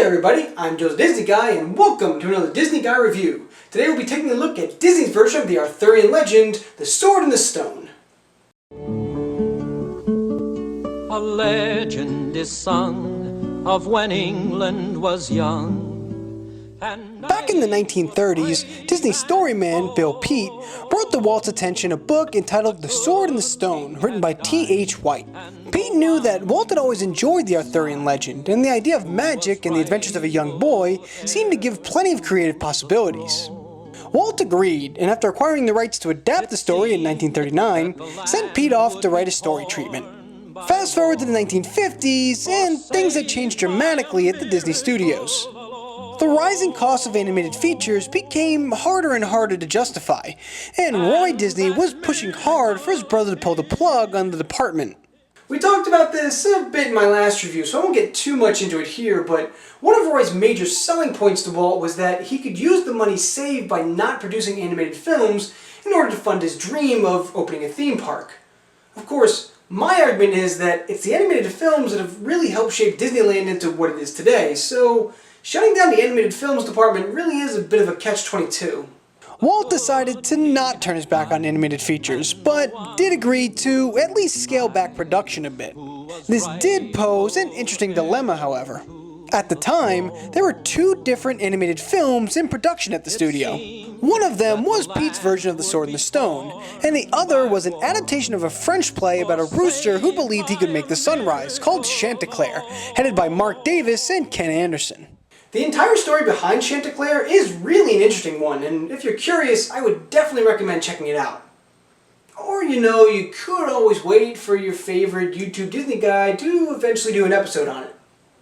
everybody, I'm Joe's Disney Guy and welcome to another Disney Guy review. Today we'll be taking a look at Disney's version of the Arthurian Legend, The Sword and the Stone. A legend is sung of when England was young. Back in the 1930s, Disney storyman Bill Peet brought to Walt's attention a book entitled The Sword and the Stone, written by T.H. White. Peet knew that Walt had always enjoyed the Arthurian legend, and the idea of magic and the adventures of a young boy seemed to give plenty of creative possibilities. Walt agreed, and after acquiring the rights to adapt the story in 1939, sent Peet off to write a story treatment. Fast forward to the 1950s, and things had changed dramatically at the Disney studios. The rising cost of animated features became harder and harder to justify, and Roy Disney was pushing hard for his brother to pull the plug on the department. We talked about this a bit in my last review, so I won't get too much into it here, but one of Roy's major selling points to Walt was that he could use the money saved by not producing animated films in order to fund his dream of opening a theme park. Of course, my argument is that it's the animated films that have really helped shape Disneyland into what it is today, so shutting down the animated films department really is a bit of a catch-22. Walt decided to not turn his back on animated features, but did agree to at least scale back production a bit. This did pose an interesting dilemma, however. At the time, there were two different animated films in production at the studio. One of them was Peet's version of The Sword and the Stone, and the other was an adaptation of a French play about a rooster who believed he could make the sunrise, called Chanticleer, headed by Mark Davis and Ken Anderson. The entire story behind Chanticleer is really an interesting one, and if you're curious, I would definitely recommend checking it out. Or, you could always wait for your favorite YouTube Disney guy to eventually do an episode on it.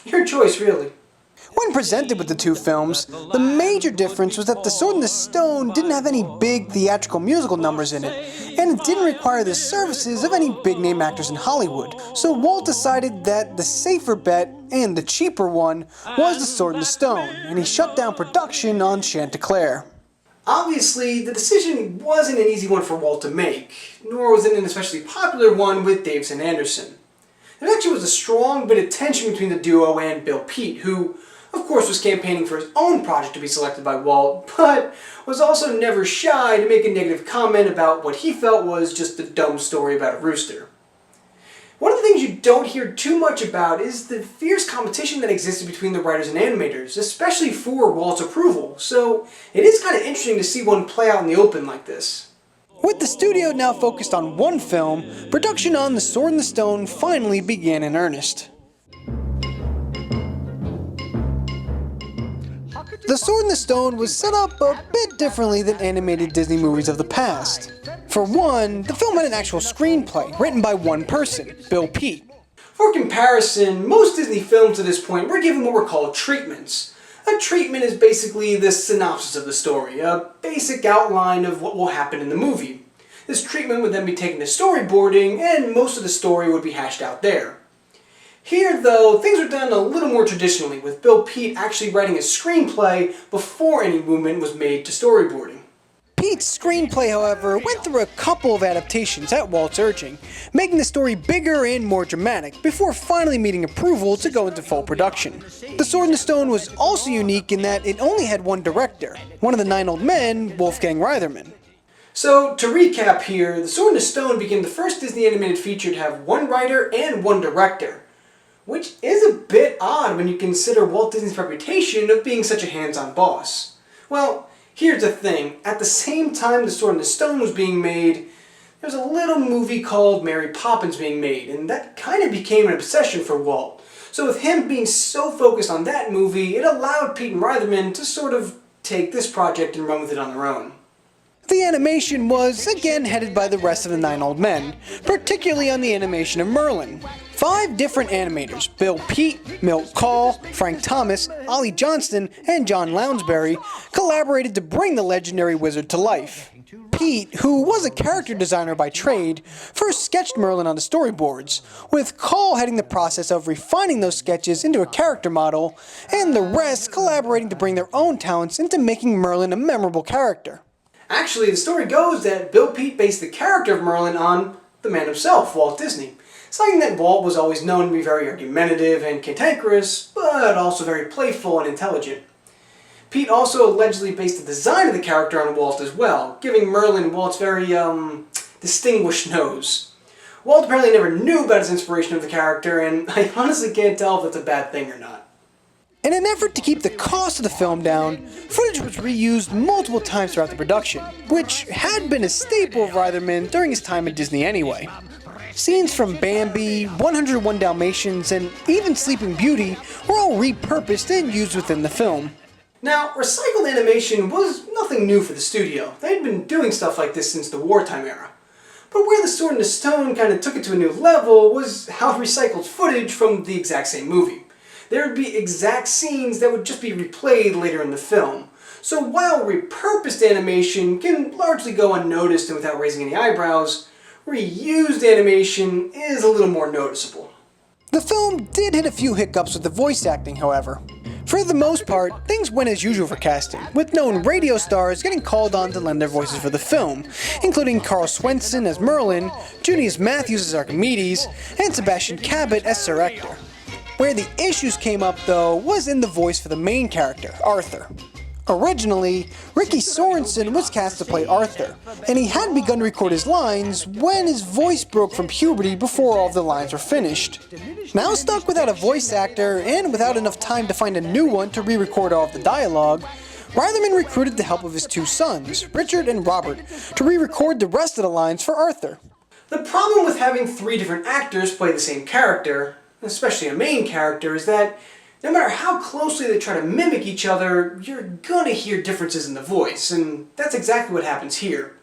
Your choice, really. When presented with the two films, the major difference was that The Sword and the Stone didn't have any big theatrical musical numbers in it, and it didn't require the services of any big-name actors in Hollywood, so Walt decided that the safer bet, and the cheaper one, was The Sword and the Stone, and he shut down production on Chanticleer. Obviously, the decision wasn't an easy one for Walt to make, nor was it an especially popular one with Davis and Anderson. There actually was a strong bit of tension between the duo and Bill Peet, who, of course, was campaigning for his own project to be selected by Walt, but was also never shy to make a negative comment about what he felt was just a dumb story about a rooster. One of the things you don't hear too much about is the fierce competition that existed between the writers and animators, especially for Walt's approval, so it is kind of interesting to see one play out in the open like this. With the studio now focused on one film, production on The Sword and the Stone finally began in earnest. The Sword and the Stone was set up a bit differently than animated Disney movies of the past. For one, the film had an actual screenplay, written by one person, Bill Peet. For comparison, most Disney films to this point were given what were called treatments. A treatment is basically the synopsis of the story, a basic outline of what will happen in the movie. This treatment would then be taken to storyboarding, and most of the story would be hashed out there. Here, though, things were done a little more traditionally, with Bill Peet actually writing a screenplay before any movement was made to storyboarding. Peet's screenplay, however, went through a couple of adaptations at Walt's urging, making the story bigger and more dramatic, before finally meeting approval to go into full production. The Sword and the Stone was also unique in that it only had one director, one of the 9 old men, Wolfgang Reitherman. So, to recap here, The Sword and the Stone became the first Disney animated feature to have one writer and one director, which is a bit odd when you consider Walt Disney's reputation of being such a hands-on boss. Well, here's the thing, at the same time The Sword and the Stone was being made, there was a little movie called Mary Poppins being made, and that kind of became an obsession for Walt. So with him being so focused on that movie, it allowed Peet and Reitherman to sort of take this project and run with it on their own. The animation was, again, headed by the rest of the 9 old men, particularly on the animation of Merlin. 5 different animators, Bill Peet, Milt Kahl, Frank Thomas, Ollie Johnston, and John Lounsbury, collaborated to bring the legendary wizard to life. Peet, who was a character designer by trade, first sketched Merlin on the storyboards, with Kahl heading the process of refining those sketches into a character model, and the rest collaborating to bring their own talents into making Merlin a memorable character. Actually, the story goes that Bill Peet based the character of Merlin on the man himself, Walt Disney. citing that Walt was always known to be very argumentative and cantankerous, but also very playful and intelligent. Pete also allegedly based the design of the character on Walt as well, giving Merlin Walt's very, distinguished nose. Walt apparently never knew about his inspiration of the character, and I honestly can't tell if that's a bad thing or not. In an effort to keep the cost of the film down, footage was reused multiple times throughout the production, which had been a staple of Reitherman during his time at Disney anyway. Scenes from Bambi, 101 Dalmatians, and even Sleeping Beauty were all repurposed and used within the film. Now, recycled animation was nothing new for the studio. They'd been doing stuff like this since the wartime era. But where The Sword and the Stone kind of took it to a new level was how it recycled footage from the exact same movie. There would be exact scenes that would just be replayed later in the film. So while repurposed animation can largely go unnoticed and without raising any eyebrows, reused animation is a little more noticeable. The film did hit a few hiccups with the voice acting, however. For the most part, things went as usual for casting, with known radio stars getting called on to lend their voices for the film, including Carl Swenson as Merlin, Junius Matthews as Archimedes, and Sebastian Cabot as Sir Ector. Where the issues came up, though, was in the voice for the main character, Arthur. Originally, Ricky Sorensen was cast to play Arthur, and he had begun to record his lines when his voice broke from puberty before all of the lines were finished. Now stuck without a voice actor, and without enough time to find a new one to re-record all of the dialogue, Reitherman recruited the help of his two sons, Richard and Robert, to re-record the rest of the lines for Arthur. The problem with having three different actors play the same character, especially a main character, is that no matter how closely they try to mimic each other, you're gonna hear differences in the voice, and that's exactly what happens here.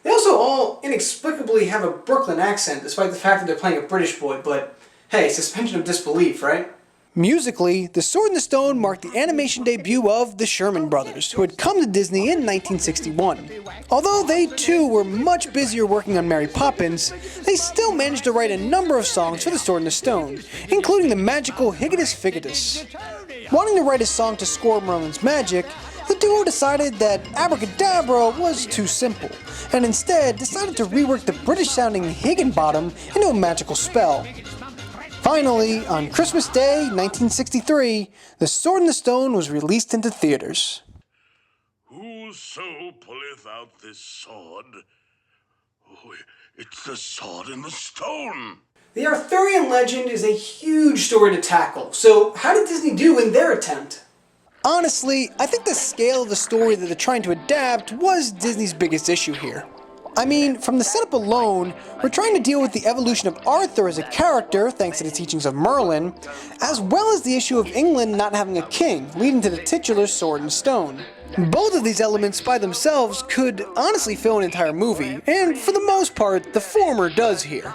They also all inexplicably have a Brooklyn accent, despite the fact that they're playing a British boy, but hey, suspension of disbelief, right? Musically, The Sword and the Stone marked the animation debut of the Sherman Brothers, who had come to Disney in 1961. Although they too were much busier working on Mary Poppins, they still managed to write a number of songs for The Sword and the Stone, including the magical Higitus Figitus. Wanting to write a song to score Merlin's magic, the duo decided that Abracadabra was too simple, and instead decided to rework the British-sounding Higginbottom into a magical spell. Finally, on Christmas Day, 1963, The Sword and the Stone was released into theaters. Whoso pulleth out this sword, it's the sword and the stone. The Arthurian Legend is a huge story to tackle, so how did Disney do in their attempt? Honestly, I think the scale of the story that they're trying to adapt was Disney's biggest issue here. I mean, from the setup alone, we're trying to deal with the evolution of Arthur as a character, thanks to the teachings of Merlin, as well as the issue of England not having a king, leading to the titular Sword and Stone. Both of these elements by themselves could honestly fill an entire movie, and for the most part, the former does here.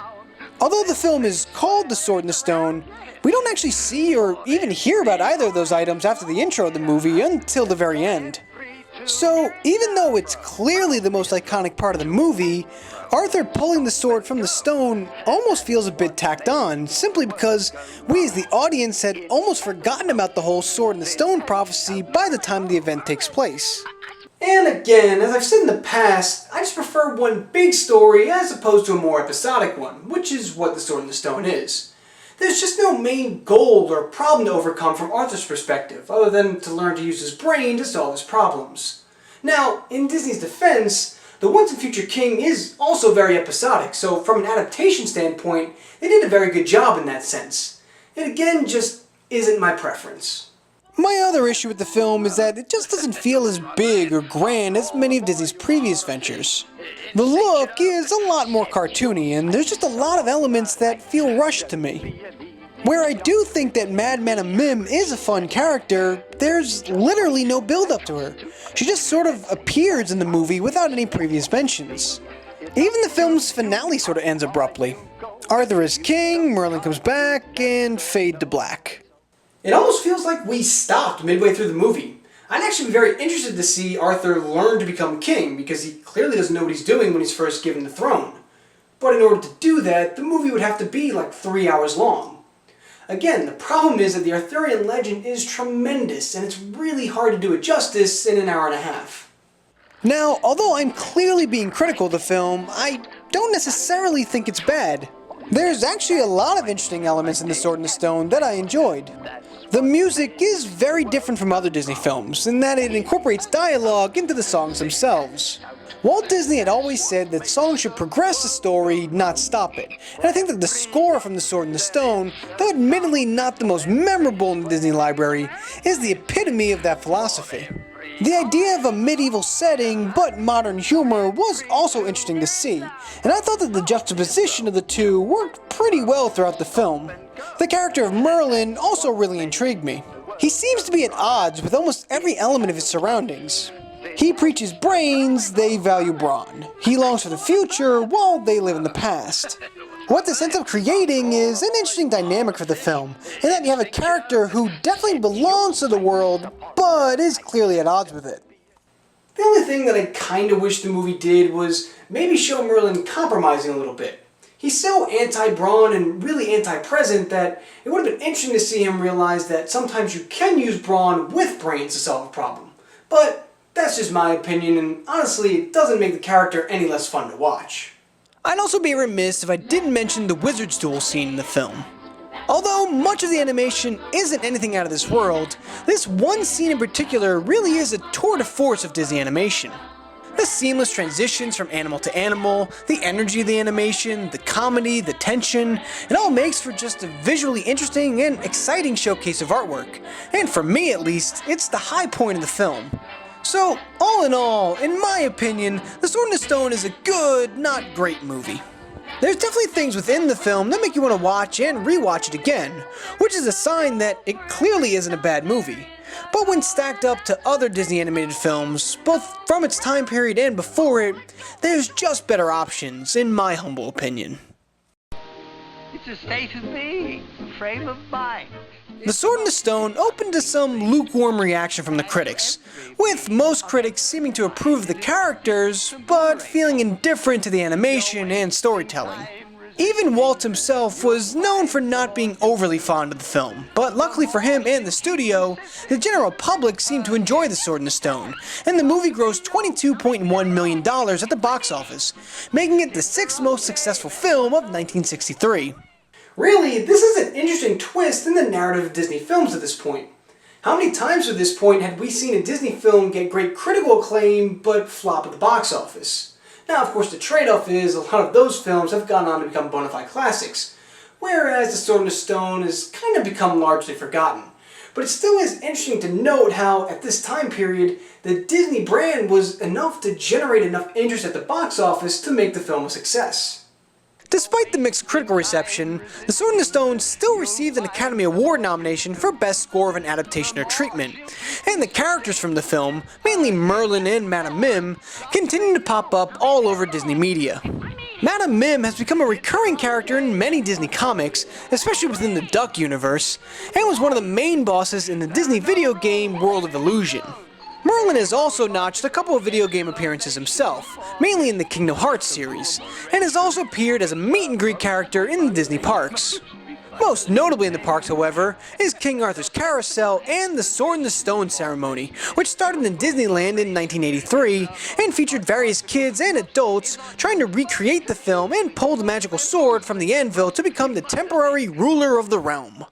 Although the film is called The Sword and the Stone, we don't actually see or even hear about either of those items after the intro of the movie until the very end. So, even though it's clearly the most iconic part of the movie, Arthur pulling the sword from the stone almost feels a bit tacked on, simply because we as the audience had almost forgotten about the whole sword and the stone prophecy by the time the event takes place. And again, as I've said in the past, I just prefer one big story as opposed to a more episodic one, which is what The Sword and the Stone is. There's just no main goal or problem to overcome from Arthur's perspective, other than to learn to use his brain to solve his problems. Now, in Disney's defense, the Once and Future King is also very episodic, so from an adaptation standpoint, they did a very good job in that sense. It again just isn't my preference. My other issue with the film is that it just doesn't feel as big or grand as many of Disney's previous ventures. The look is a lot more cartoony, and there's just a lot of elements that feel rushed to me. Where I do think that Madman Mim is a fun character, there's literally no build-up to her. She just sort of appears in the movie without any previous mentions. Even the film's finale sort of ends abruptly. Arthur is king, Merlin comes back, and fade to black. It almost feels like we stopped midway through the movie. I'd actually be very interested to see Arthur learn to become king, because he clearly doesn't know what he's doing when he's first given the throne. But in order to do that, the movie would have to be like 3 hours long. Again, the problem is that the Arthurian legend is tremendous, and it's really hard to do it justice in an hour and a half. Now, although I'm clearly being critical of the film, I don't necessarily think it's bad. There's actually a lot of interesting elements in The Sword and the Stone that I enjoyed. The music is very different from other Disney films in that it incorporates dialogue into the songs themselves. Walt Disney had always said that songs should progress the story, not stop it, and I think that the score from The Sword and the Stone, though admittedly not the most memorable in the Disney library, is the epitome of that philosophy. The idea of a medieval setting, but modern humor, was also interesting to see, and I thought that the juxtaposition of the two worked pretty well throughout the film. The character of Merlin also really intrigued me. He seems to be at odds with almost every element of his surroundings. He preaches brains, they value brawn. He longs for the future, while they live in the past. What this ends up creating is an interesting dynamic for the film, in that you have a character who definitely belongs to the world, but is clearly at odds with it. The only thing that I kinda wish the movie did was maybe show Merlin compromising a little bit. He's so anti-brawn and really anti-present that it would have been interesting to see him realize that sometimes you can use brawn with brains to solve a problem. But that's just my opinion, and honestly, it doesn't make the character any less fun to watch. I'd also be remiss if I didn't mention the wizard's duel scene in the film. Although much of the animation isn't anything out of this world, this one scene in particular really is a tour de force of Disney animation. The seamless transitions from animal to animal, the energy of the animation, the comedy, the tension, it all makes for just a visually interesting and exciting showcase of artwork. And for me at least, it's the high point of the film. So, all in all, in my opinion, The Sword and the Stone is a good, not great movie. There's definitely things within the film that make you want to watch and rewatch it again, which is a sign that it clearly isn't a bad movie. But when stacked up to other Disney animated films, both from its time period and before it, there's just better options, in my humble opinion. It's a state of being, a frame of mind. The Sword and the Stone opened to some lukewarm reaction from the critics, with most critics seeming to approve of the characters, but feeling indifferent to the animation and storytelling. Even Walt himself was known for not being overly fond of the film, but luckily for him and the studio, the general public seemed to enjoy The Sword and the Stone, and the movie grossed $22.1 million at the box office, making it the sixth most successful film of 1963. Really, this is an interesting twist in the narrative of Disney films at this point. How many times at this point had we seen a Disney film get great critical acclaim but flop at the box office? Now, of course, the trade-off is a lot of those films have gone on to become bona fide classics, whereas The Sword and the Stone has kind of become largely forgotten. But it still is interesting to note how, at this time period, the Disney brand was enough to generate enough interest at the box office to make the film a success. Despite the mixed critical reception, The Sword and the Stone still received an Academy Award nomination for Best Score of an Adaptation or Treatment, and the characters from the film, mainly Merlin and Madame Mim, continue to pop up all over Disney media. Madame Mim has become a recurring character in many Disney comics, especially within the Duck universe, and was one of the main bosses in the Disney video game World of Illusion. Merlin has also notched a couple of video game appearances himself, mainly in the Kingdom Hearts series, and has also appeared as a meet-and-greet character in the Disney parks. Most notably in the parks, however, is King Arthur's Carousel and the Sword and the Stone ceremony, which started in Disneyland in 1983 and featured various kids and adults trying to recreate the film and pull the magical sword from the anvil to become the temporary ruler of the realm.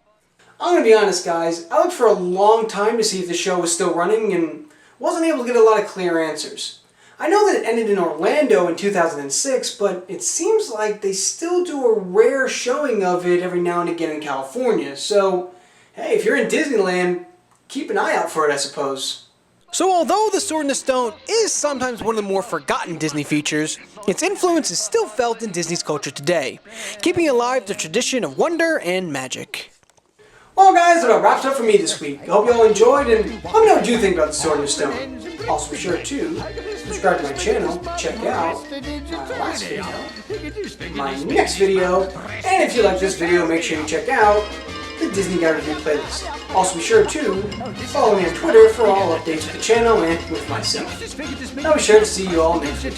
I'm gonna be honest, guys, I looked for a long time to see if the show was still running and wasn't able to get a lot of clear answers. I know that it ended in Orlando in 2006, but it seems like they still do a rare showing of it every now and again in California, so hey, if you're in Disneyland, keep an eye out for it, I suppose. So although The Sword and the Stone is sometimes one of the more forgotten Disney features, its influence is still felt in Disney's culture today, keeping alive the tradition of wonder and magic. Well guys, that about wraps up for me this week. I hope you all enjoyed, and let me know what you think about The Sword and the Stone. Also be sure to subscribe to my channel, check out my last video, my next video, and if you like this video, make sure you check out the Disney Guy Review playlist. Also be sure to follow me on Twitter for all updates with the channel and with myself. I'll be sure to see you all next week.